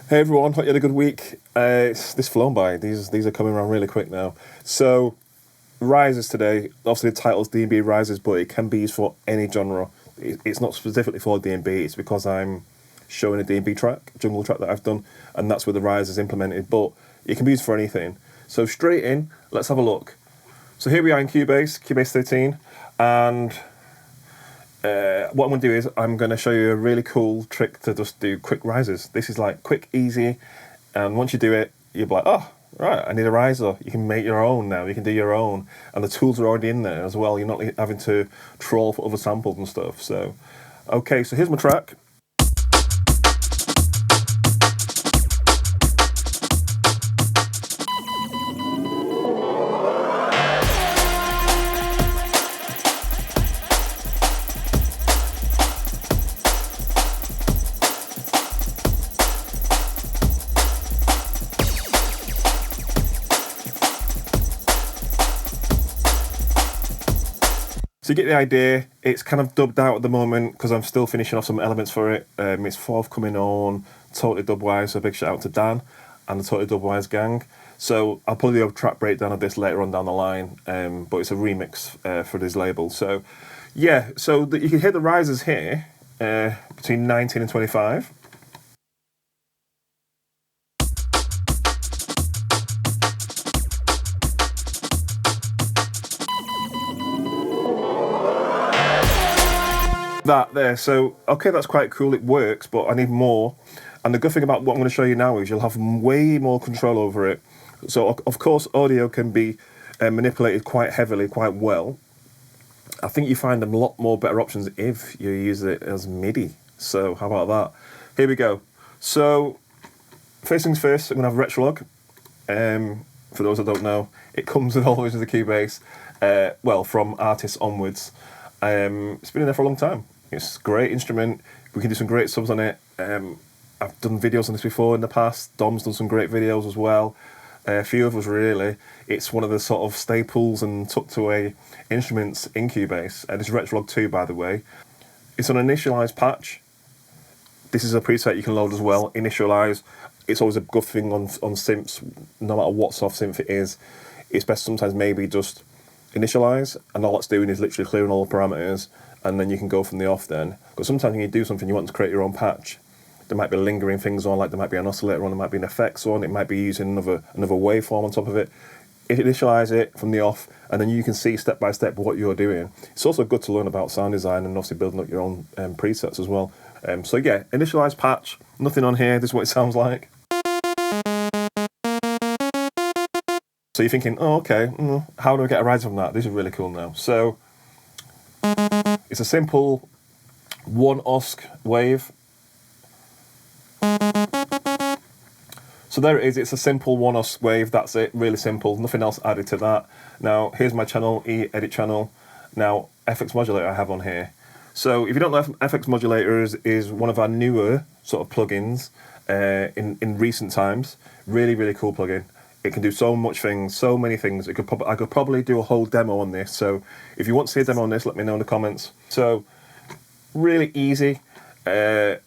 Hey everyone, hope you had a good week. This flown by. These are coming around really quick now. So, rises today. Obviously, the title's D&B rises, but it can be used for any genre. It's not specifically for D&B. It's because I'm showing a D&B track, jungle track that I've done, and that's where the rise is implemented. But it can be used for anything. So straight in, let's have a look. So here we are in Cubase 13, and what I'm going to do is I'm going to show you a really cool trick to just do quick rises. This is like quick, easy, and once you do it, you'll be like, oh, right, I need a riser. You can make your own now. You can do your own, and the tools are already in there as well. You're not having to troll for other samples and stuff. So, okay, so here's my track. So you get the idea. It's kind of dubbed out at the moment because I'm still finishing off some elements for it. It's forthcoming on Totally Dubwise, so a big shout out to Dan and the Totally Dubwise gang. So I'll probably do a track breakdown of this later on down the line, but it's a remix for this label. So yeah, so you can hear the rises here between 19 and 25. That there, so okay, that's quite cool, it works, but I need more. And the good thing about what I'm going to show you now is you'll have way more control over it. So of course audio can be manipulated quite heavily, quite well. I think you find a lot more better options if you use it as MIDI. So how about that? Here we go. So first things first, I'm going to have Retr Log. For those that don't know, it comes with all the way to the Cubase, well, from artists onwards. It's been in there for a long time. It's a great instrument. We can do some great subs on it. I've done videos on this before in the past. Dom's done some great videos as well. A few of us really. It's one of the sort of staples and tucked away instruments in Cubase. This is Retr Log 2, by the way. It's on an initialized patch. This is a preset you can load as well. Initialize. It's always a good thing on synths, no matter what soft synth it is. It's best sometimes maybe just initialize, and all it's doing is literally clearing all the parameters, and then you can go from the off then. Because sometimes when you do something, you want to create your own patch. There might be lingering things on, like there might be an oscillator on, there might be an effects on, it might be using another waveform on top of it. Initialize it from the off, and then you can see step by step what you're doing. It's also good to learn about sound design and obviously building up your own presets as well. So yeah, initialize patch, nothing on here, this is what it sounds like. So you're thinking, oh, okay, how do I get a rise from that? This is really cool now. So it's a simple one OSC wave. So there it is, it's a simple one OSC wave, that's it, really simple, nothing else added to that. Now, here's my channel, edit channel. Now, FX Modulator I have on here. So if you don't know, FX Modulator is one of our newer sort of plugins in recent times. Really, really cool plugin. It can do so much things, so many things. I could probably do a whole demo on this. So if you want to see a demo on this, let me know in the comments. So really easy. There's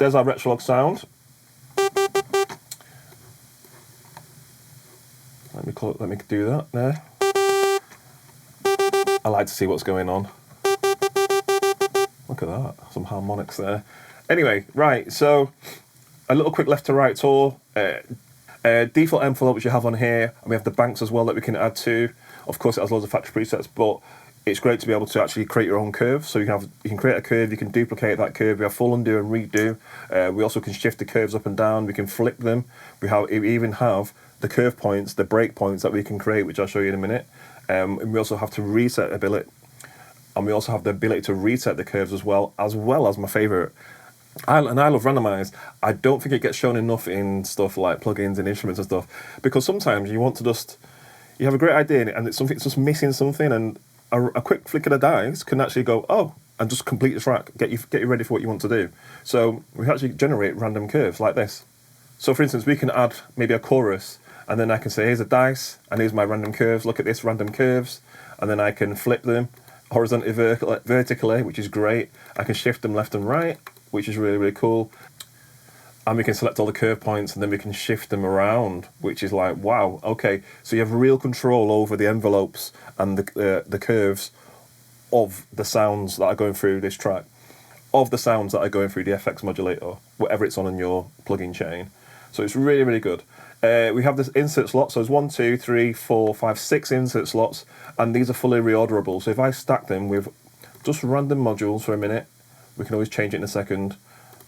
our Retr Log sound. Let me do that there. I like to see what's going on. Look at that, some harmonics there. Anyway, right, so a little quick left to right tour. Default envelopes you have on here, and we have the banks as well that we can add to. Of course, it has loads of factory presets, but it's great to be able to actually create your own curve. So you can create a curve, you can duplicate that curve. We have full undo and redo. We also can shift the curves up and down. We can flip them. We even have the curve points, the break points that we can create, which I'll show you in a minute. And we also have to reset ability, and we also have the ability to reset the curves as well as my favorite. I love randomize. I don't think it gets shown enough in stuff like plugins and instruments and stuff, because sometimes you want to you have a great idea and it's just missing something, and a quick flick of the dice can actually go, oh, and just complete the track, get you ready for what you want to do. So we can actually generate random curves like this. So for instance, we can add maybe a chorus, and then I can say, here's a dice, and here's my random curves, look at this, random curves, and then I can flip them horizontally, vertically, which is great. I can shift them left and right, which is really, really cool. and we can select all the curve points, and then we can shift them around, which is like, wow, okay. So you have real control over the envelopes and the curves of the sounds that are going through this track, of the sounds that are going through the FX modulator, whatever it's on your plugin chain. So it's really, really good. We have this insert slot, so there's 1, 2, 3, 4, 5, 6 insert slots, and these are fully reorderable. So if I stack them with just random modules for a minute, we can always change it in a second.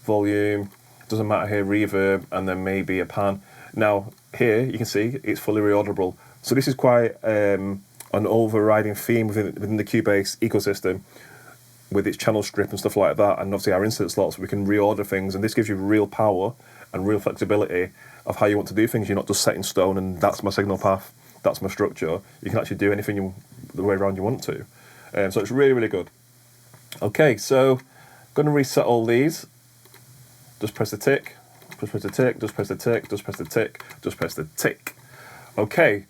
Volume, doesn't matter here, reverb, and then maybe a pan. Now here you can see it's fully reorderable. So this is quite an overriding theme within the Cubase ecosystem, with its channel strip and stuff like that, and obviously our insert slots, we can reorder things, and this gives you real power and real flexibility of how you want to do things. You're not just set in stone and that's my signal path, that's my structure. You can actually do anything the way around you want to. So it's really, really good. Okay, so I'm going to reset all these. Just press the tick, just press the tick, just press the tick, just press the tick, just press the tick. Okay,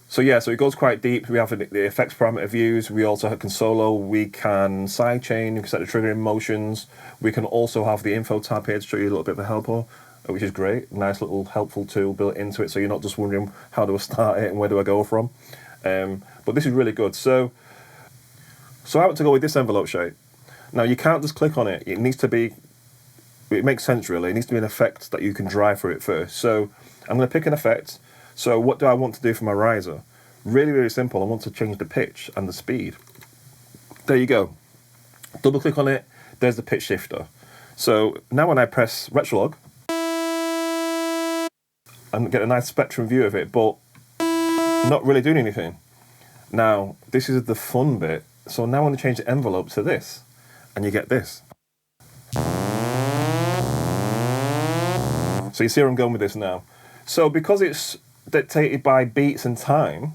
so yeah, so it goes quite deep. We have the effects parameter views. We also have solo. We can sidechain. We can set the triggering motions. We can also have the info tab here to show you a little bit of a helper, which is great. Nice little helpful tool built into it, so you're not just wondering how do I start it and where do I go from. But this is really good. So I want to go with this envelope shape. Now you can't just click on it. It needs to be. It makes sense really. It needs to be an effect that you can drive for it first. So I'm going to pick an effect. So what do I want to do for my riser? Really, really simple. I want to change the pitch and the speed. There you go. Double click on it. There's the pitch shifter. So now when I press Retr Log, and get a nice spectrum view of it, but not really doing anything. Now, this is the fun bit. So now I want to change the envelope to this, and you get this. So you see where I'm going with this now. So because it's dictated by beats and time,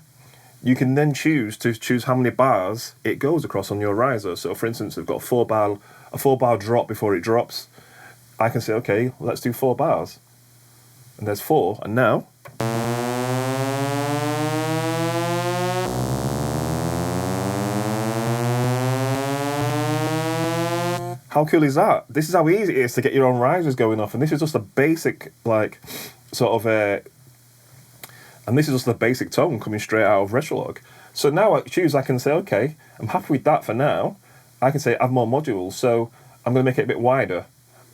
you can then choose how many bars it goes across on your riser. So for instance, we've got a 4-bar drop before it drops. I can say, okay, let's do 4 bars. And there's 4, and now how cool is that? This is how easy it is to get your own risers going off, and this is just a basic, like, sort of and this is just the basic tone coming straight out of Retr Log. So now I can say, okay, I'm happy with that for now. I can say add more modules, so I'm going to make it a bit wider.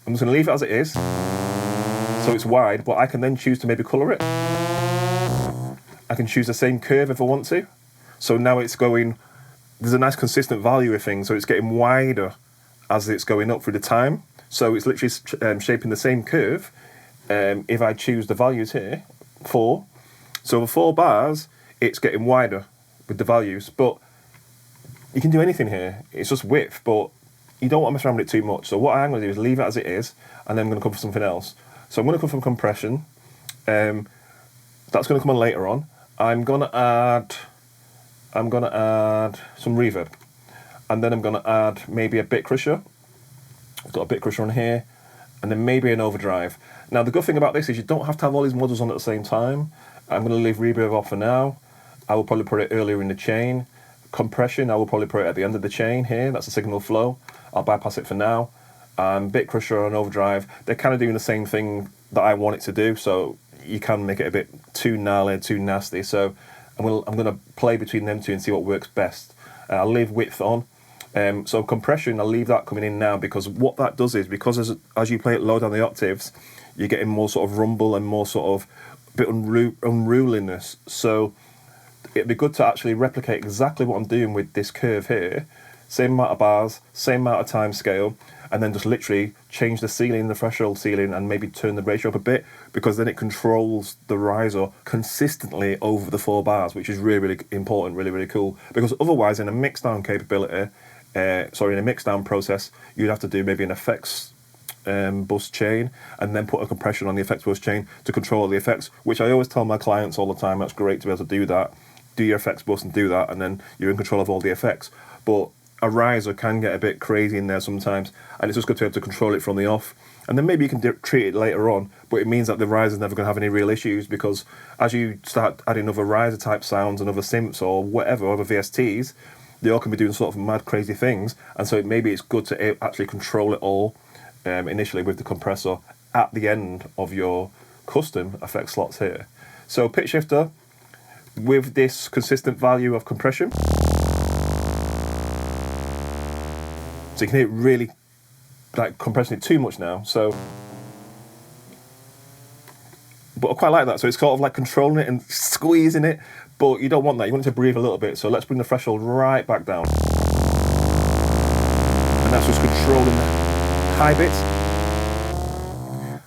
I'm just going to leave it as it is, so it's wide, but I can then choose to maybe colour it. I can choose the same curve if I want to. So now it's going, there's a nice consistent value of things, so it's getting wider as it's going up through the time. So it's literally shaping the same curve. If I choose the values here, 4. So for 4 bars, it's getting wider with the values. But you can do anything here. It's just width, but you don't want to mess around with it too much. So what I'm going to do is leave it as it is, and then I'm going to come for something else. So I'm going to come from compression. That's going to come on later on. I'm going to add some reverb. And then I'm going to add maybe a bit crusher. I've got a bit crusher on here, and then maybe an overdrive. Now the good thing about this is you don't have to have all these modules on at the same time. I'm going to leave reverb off for now. I will probably put it earlier in the chain. Compression, I will probably put it at the end of the chain here. That's a signal flow. I'll bypass it for now. Bit crusher and overdrive, they're kind of doing the same thing that I want it to do, so you can make it a bit too gnarly, too nasty. So I'm going to play between them two and see what works best. I'll leave width on. So compression, I'll leave that coming in now, because what that does is, because as you play it low down the octaves, you're getting more sort of rumble and more sort of bit unruliness. So it'd be good to actually replicate exactly what I'm doing with this curve here. Same amount of bars, same amount of time scale, and then just literally change the ceiling, the threshold ceiling, and maybe turn the ratio up a bit, because then it controls the riser consistently over the 4 bars, which is really, really important, really, really cool. Because otherwise, in a mixdown capability, in a mixdown process, you'd have to do maybe an effects bus chain, and then put a compression on the effects bus chain to control the effects, which I always tell my clients all the time, that's great to be able to do that. Do your effects bus and do that, and then you're in control of all the effects. But a riser can get a bit crazy in there sometimes, and it's just good to be able to control it from the off. And then maybe you can treat it later on, but it means that the riser's never going to have any real issues, because as you start adding other riser type sounds and other synths or whatever, other VSTs, they all can be doing sort of mad crazy things, and so maybe it's good to actually control it all initially with the compressor at the end of your custom effect slots here. So pitch shifter with this consistent value of compression. So you can hear it really like compressing it too much now. So, but I quite like that. So it's sort of like controlling it and squeezing it, but you don't want that. You want it to breathe a little bit. So let's bring the threshold right back down. And that's just controlling the high bits.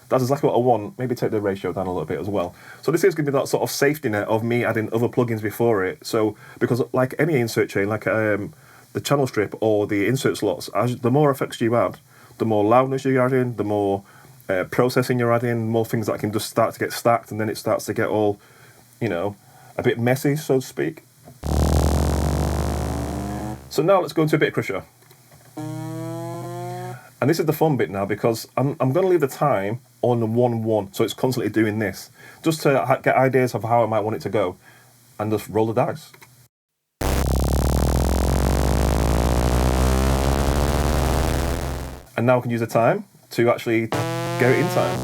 That's exactly what I want. Maybe take the ratio down a little bit as well. So this is going to be that sort of safety net of me adding other plugins before it. So, because like any insert chain, like the channel strip or the insert slots, the more effects you add, the more loudness you add in, the more processing you're adding, more things that can just start to get stacked, and then it starts to get all, you know, a bit messy, so to speak. So now let's go into a bit crusher. And this is the fun bit now, because I'm going to leave the time on the 1-1, so it's constantly doing this, just to get ideas of how I might want it to go, and just roll the dice. And now I can use the time to actually go in time.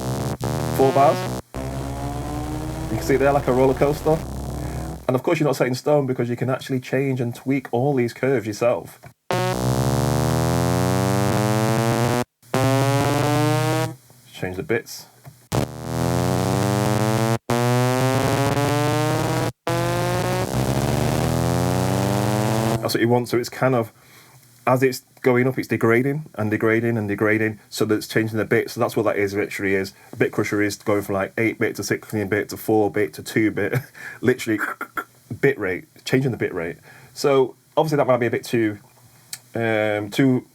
4 bars. You can see it there like a roller coaster. And of course you're not set in stone, because you can actually change and tweak all these curves yourself. Change the bits. That's what you want. So it's kind of, as it's going up, it's degrading and degrading and degrading, so that it's changing the bit. So that's what that is, literally is. A bit crusher is going from like 8-bit to 16-bit to 4-bit to 2-bit, literally bit rate, changing the bit rate. So obviously that might be a bit too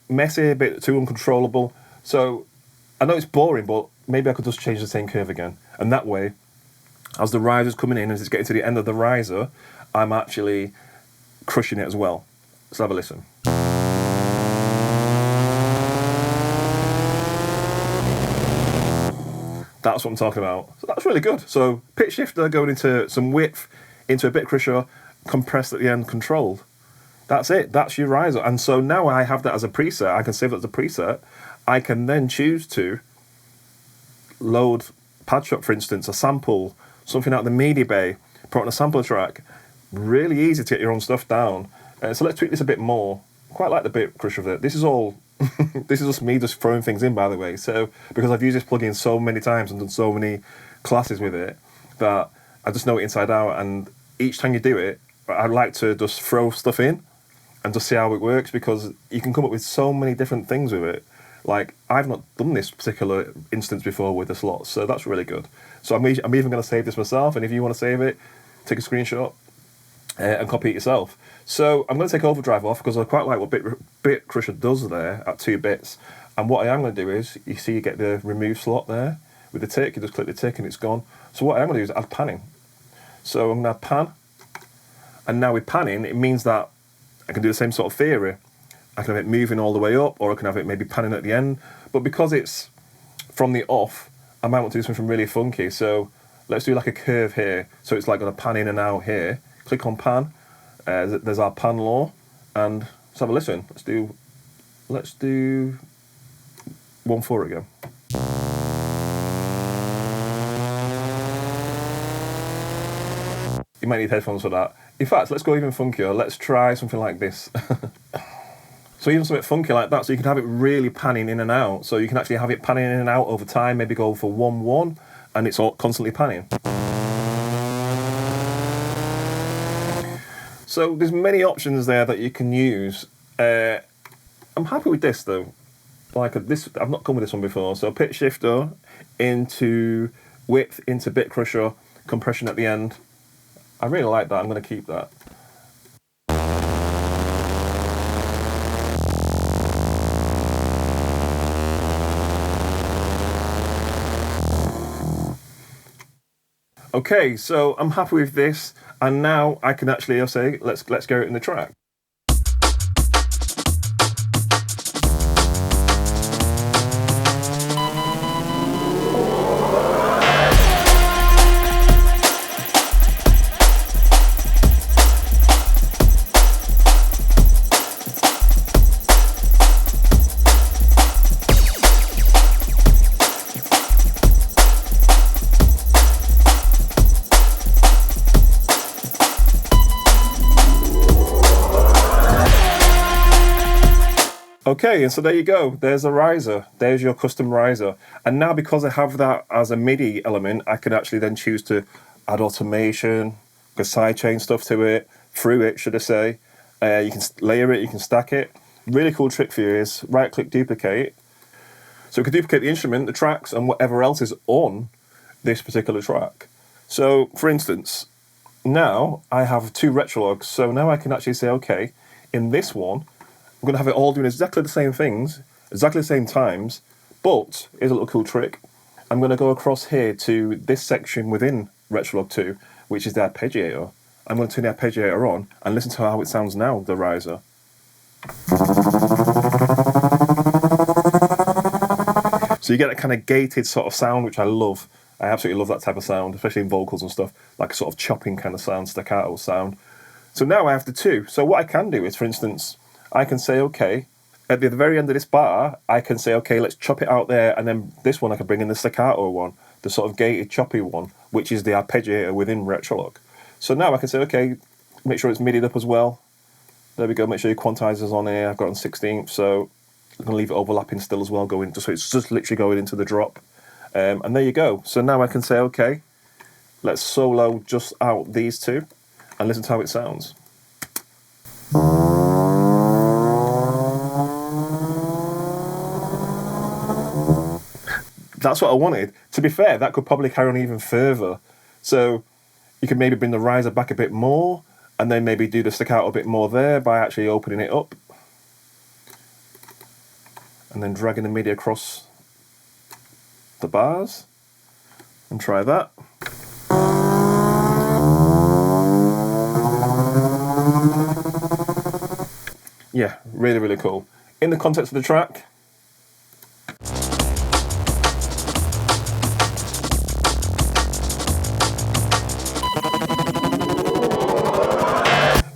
messy, a bit too uncontrollable. So I know it's boring, but maybe I could just change the same curve again. And that way, as the riser's coming in, as it's getting to the end of the riser, I'm actually crushing it as well. Let's have a listen. That's what I'm talking about. So that's really good. So pitch shifter going into some width, into a bit crusher, compressed at the end, controlled. That's it. That's your riser. And so now I have that as a preset. I can save it as a preset. I can then choose to load Padshot, for instance, a sample, something out of the media bay, put on a sampler track. Really easy to get your own stuff down. So let's tweak this a bit more. Quite like the bit crusher of it. This is all, this is just me just throwing things in, by the way. So, because I've used this plugin so many times and done so many classes with it, that I just know it inside out. And each time you do it, I like to just throw stuff in and just see how it works, because you can come up with so many different things with it. Like, I've not done this particular instance before with the slots, so that's really good. So I'm even going to save this myself, and if you want to save it, take a screenshot and copy it yourself. So I'm going to take overdrive off, because I quite like what bit crusher does there at 2 bits. And what I am going to do is, you see you get the remove slot there with the tick. You just click the tick and it's gone. So what I am going to do is add panning. So I'm going to add pan, and now with panning, it means that I can do the same sort of theory. I can have it moving all the way up, or I can have it maybe panning at the end. But because it's from the off, I might want to do something really funky. So let's do like a curve here. So it's like going to pan in and out here. Click on pan. There's our pan law, and let's have a listen. Let's do 1/4 again. You might need headphones for that. In fact, let's go even funkier. Let's try something like this. So even something funky like that, so you can have it really panning in and out. So you can actually have it panning in and out over time, maybe go for 1/1, and it's all constantly panning. So there's many options there that you can use. I'm happy with this though. Like this, I've not come with this one before. So pitch shifter into width, into bit crusher, compression at the end. I really like that. I'm going to keep that. Okay, so I'm happy with this, and now I can actually say, let's go in the track. Okay, and so there you go. There's a riser. There's your custom riser. And now because I have that as a MIDI element, I can actually then choose to add automation, go sidechain stuff to it, through it, should I say. You can layer it, you can stack it. Really cool trick for you is right-click duplicate. So we can duplicate the instrument, the tracks, and whatever else is on this particular track. So, for instance, now I have 2 Retr Logs. So now I can actually say, okay, in this one, I'm going to have it all doing exactly the same things, exactly the same times, but here's a little cool trick. I'm going to go across here to this section within Retr Log 2, which is the arpeggiator. I'm going to turn the arpeggiator on and listen to how it sounds now, the riser. So you get a kind of gated sort of sound, which I love. I absolutely love that type of sound, especially in vocals and stuff, like a sort of chopping kind of sound, staccato sound. So now I have the 2. So what I can do is, for instance, I can say, okay, at the very end of this bar, I can say, okay, let's chop it out there, and then this one I can bring in the staccato one, the sort of gated, choppy one, which is the arpeggiator within Retr Log. So now I can say, okay, make sure it's MIDI'd up as well. There we go, make sure your quantizer's on here. I've got it on 16th, so I'm going to leave it overlapping still as well, going so it's just literally going into the drop. And there you go. So now I can say, okay, let's solo just out these 2 and listen to how it sounds. That's what I wanted. To be fair, that could probably carry on even further. So you could maybe bring the riser back a bit more, and then maybe do the staccato a bit more there by actually opening it up. And then dragging the MIDI across the bars. And try that. Yeah, really, really cool. In the context of the track,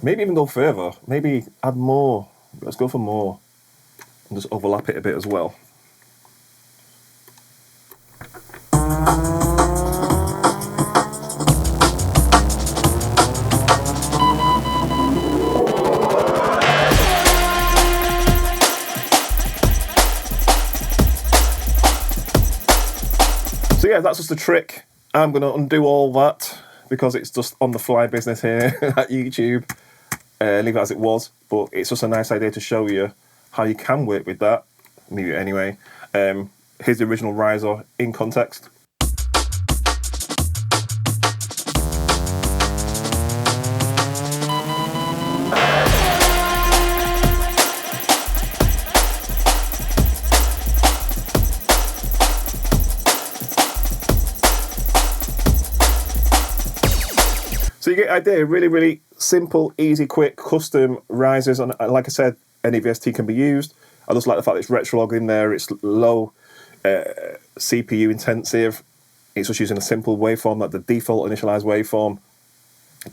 maybe even go further. Maybe add more. Let's go for more. And just overlap it a bit as well. So yeah, that's just a trick. I'm going to undo all that because it's just on the fly business here at YouTube. Leave it as it was, but it's just a nice idea to show you how you can work with that. Mute it anyway. Here's the original riser in context. So you get the idea, really, really simple, easy, quick, custom risers. And like I said, any VST can be used. I just like the fact that it's Retr Log in there, it's low CPU intensive. It's just using a simple waveform, like the default initialized waveform.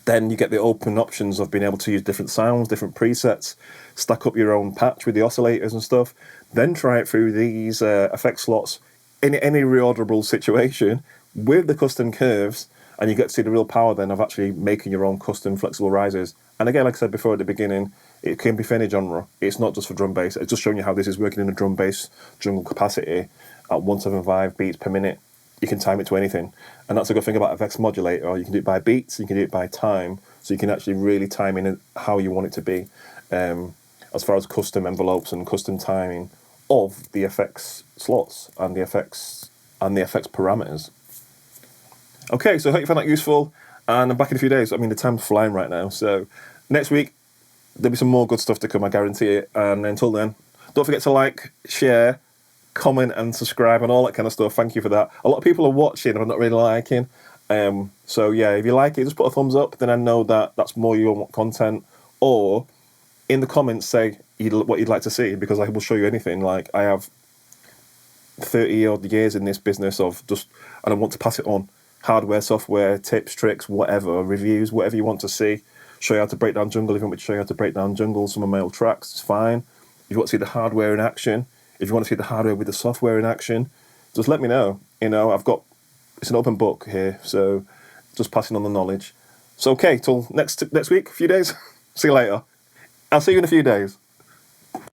Then you get the open options of being able to use different sounds, different presets, stack up your own patch with the oscillators and stuff. Then try it through these effect slots in any reorderable situation with the custom curves. And you get to see the real power then of actually making your own custom flexible risers. And again, like I said before at the beginning, it can be for any genre. It's not just for drum bass. It's just showing you how this is working in a drum bass jungle capacity at 175 beats per minute. You can time it to anything. And that's a good thing about FX Modulator. You can do it by beats, you can do it by time. So you can actually really time in how you want it to be as far as custom envelopes and custom timing of the FX slots and the FX parameters. Okay, so I hope you found that useful, and I'm back in a few days. I mean, the time's flying right now, so next week, there'll be some more good stuff to come, I guarantee it, and until then, don't forget to like, share, comment, and subscribe, and all that kind of stuff. Thank you for that. A lot of people are watching, and I'm not really liking, so yeah, if you like it, just put a thumbs up, then I know that that's more your content, or in the comments say what you'd like to see, because I will show you anything. Like, I have 30-odd years in this business of just, and I want to pass it on. Hardware, software, tips, tricks, whatever, reviews, whatever you want to see. Show you how to break down jungle. If you want me to show you how to break down jungle, some of my old tracks, it's fine. If you want to see the hardware in action, if you want to see the hardware with the software in action, just let me know. You know, it's an open book here, so just passing on the knowledge. So okay, till next week, a few days. See you later. I'll see you in a few days.